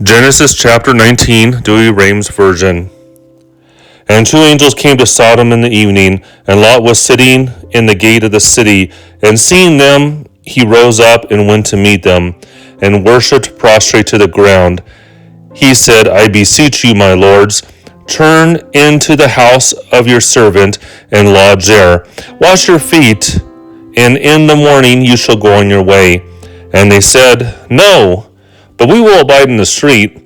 Genesis chapter 19, Douay-Rheims version. And two angels came to Sodom in the evening, and Lot was sitting in the gate of the city. And seeing them, he rose up and went to meet them, and worshipped prostrate to the ground. He said, I beseech you, my lords, turn into the house of your servant, and lodge there. Wash your feet, and in the morning you shall go on your way. And they said, No, but we will abide in the street.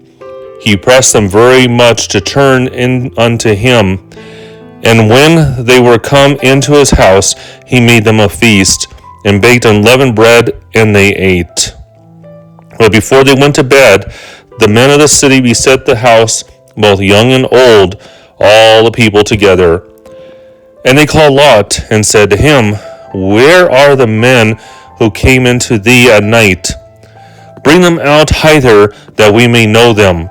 He pressed them very much to turn in unto him. And when they were come into his house, he made them a feast, and baked unleavened bread, and they ate. But before they went to bed, the men of the city beset the house, both young and old, all the people together. And they called Lot, and said to him, Where are the men who came into thee at night? Bring them out hither, that we may know them.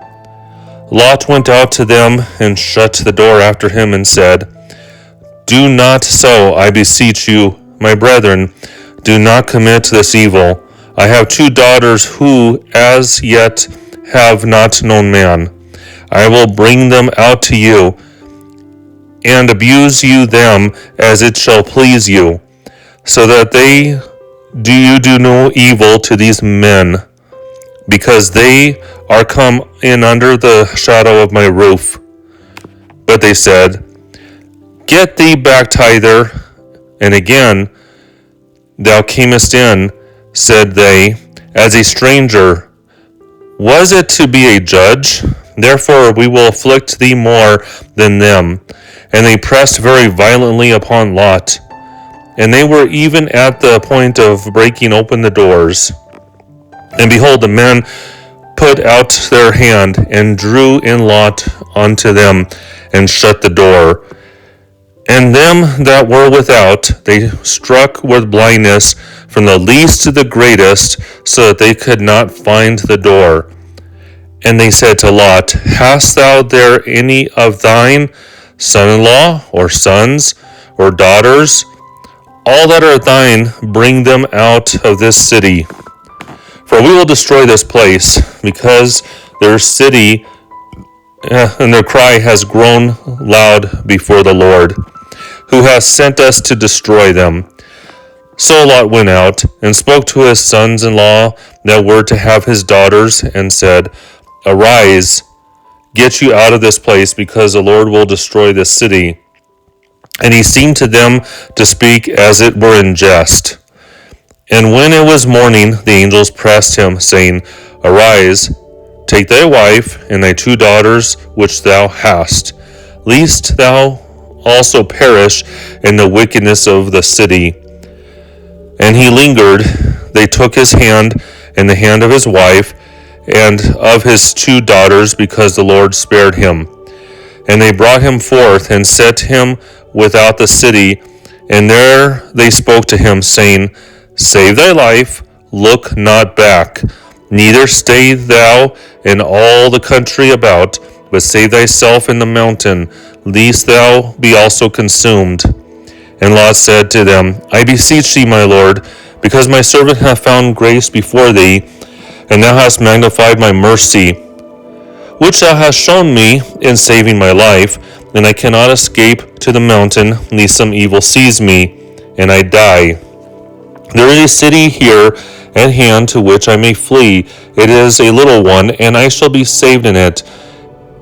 Lot went out to them, and shut the door after him, and said, Do not so, I beseech you, my brethren, do not commit this evil. I have two daughters who as yet have not known man. I will bring them out to you, and abuse you them as it shall please you, so that they do no evil to these men, because they are come in under the shadow of my roof. But they said, Get thee back hither. And again, thou camest in, said they, as a stranger. Was it to be a judge? Therefore we will afflict thee more than them. And they pressed very violently upon Lot. And they were even at the point of breaking open the doors. And behold, the men put out their hand, and drew in Lot unto them, and shut the door. And them that were without, they struck with blindness, from the least to the greatest, so that they could not find the door. And they said to Lot, Hast thou there any of thine son-in-law, or sons, or daughters? All that are thine, bring them out of this city. For we will destroy this place, because their city and their cry has grown loud before the Lord, who has sent us to destroy them. So Lot went out, and spoke to his sons-in-law that were to have his daughters, and said, Arise, get you out of this place, because the Lord will destroy this city. And he seemed to them to speak as it were in jest. And when it was morning, the angels pressed him, saying, Arise, take thy wife, and thy two daughters which thou hast, lest thou also perish in the wickedness of the city. And he lingered. They took his hand, and the hand of his wife, and of his two daughters, because the Lord spared him. And they brought him forth, and set him without the city. And there they spoke to him, saying, Save thy life, look not back, neither stay thou in all the country about, but save thyself in the mountain, lest thou be also consumed. And Lot said to them, I beseech thee, my Lord, because my servant hath found grace before thee, and thou hast magnified my mercy, which thou hast shown me in saving my life, and I cannot escape to the mountain, lest some evil seize me, and I die. There is a city here at hand to which I may flee. It is a little one, and I shall be saved in it.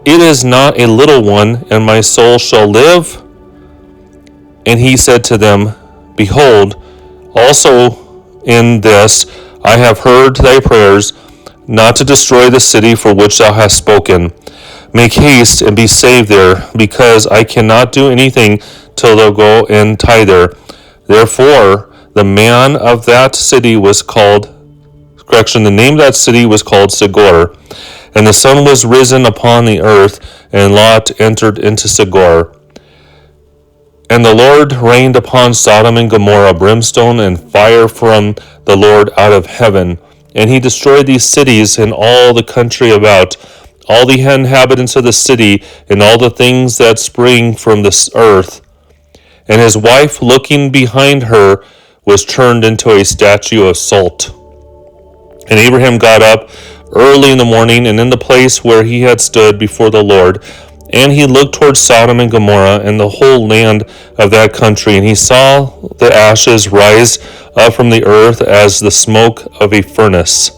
It is not a little one, and my soul shall live. And he said to them, Behold, also in this I have heard thy prayers, not to destroy the city for which thou hast spoken. Make haste and be saved there, because I cannot do anything till thou go in thither. Therefore, the name of that city was called Segor. And the sun was risen upon the earth, and Lot entered into Segor. And the Lord rained upon Sodom and Gomorrah brimstone and fire from the Lord out of heaven. And he destroyed these cities and all the country about, all the inhabitants of the city, and all the things that spring from this earth. And his wife, looking behind her, was turned into a statue of salt. And Abraham got up early in the morning, and in the place where he had stood before the Lord. And he looked towards Sodom and Gomorrah and the whole land of that country, and he saw the ashes rise up from the earth as the smoke of a furnace.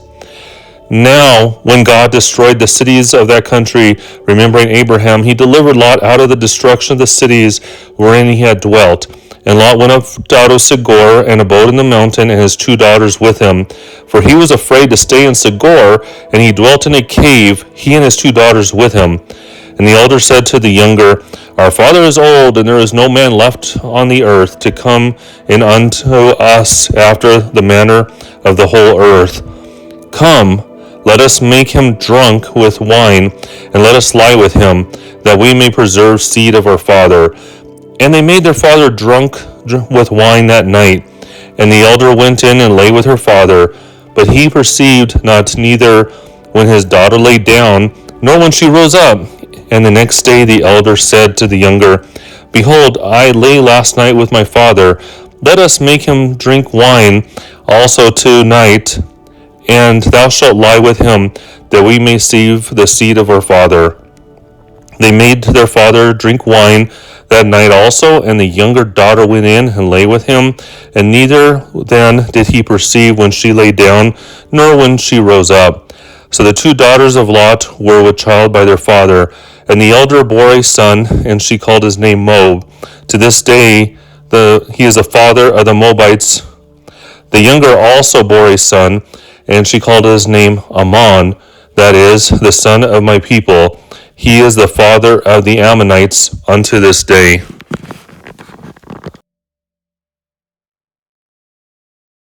Now, when God destroyed the cities of that country, remembering Abraham, he delivered Lot out of the destruction of the cities wherein he had dwelt. And Lot went up out of Segor and abode in the mountain, and his 2 daughters with him. For he was afraid to stay in Segor, and he dwelt in a cave, he and his 2 daughters with him. And the elder said to the younger, Our father is old, and there is no man left on the earth to come in unto us after the manner of the whole earth. Come, let us make him drunk with wine, and let us lie with him, that we may preserve seed of our father. And they made their father drunk with wine that night. And the elder went in and lay with her father, but he perceived not neither when his daughter lay down, nor when she rose up. And the next day the elder said to the younger, Behold, I lay last night with my father. Let us make him drink wine also tonight, and thou shalt lie with him, that we may save the seed of our father. They made their father drink wine that night also, and the younger daughter went in and lay with him, and neither then did he perceive when she lay down, nor when she rose up. So the 2 daughters of Lot were with child by their father, and the elder bore a son, and she called his name Moab. To this day he is the father of the Moabites. The younger also bore a son, and she called his name Ammon, that is, the son of my people. He is the father of the Ammonites unto this day.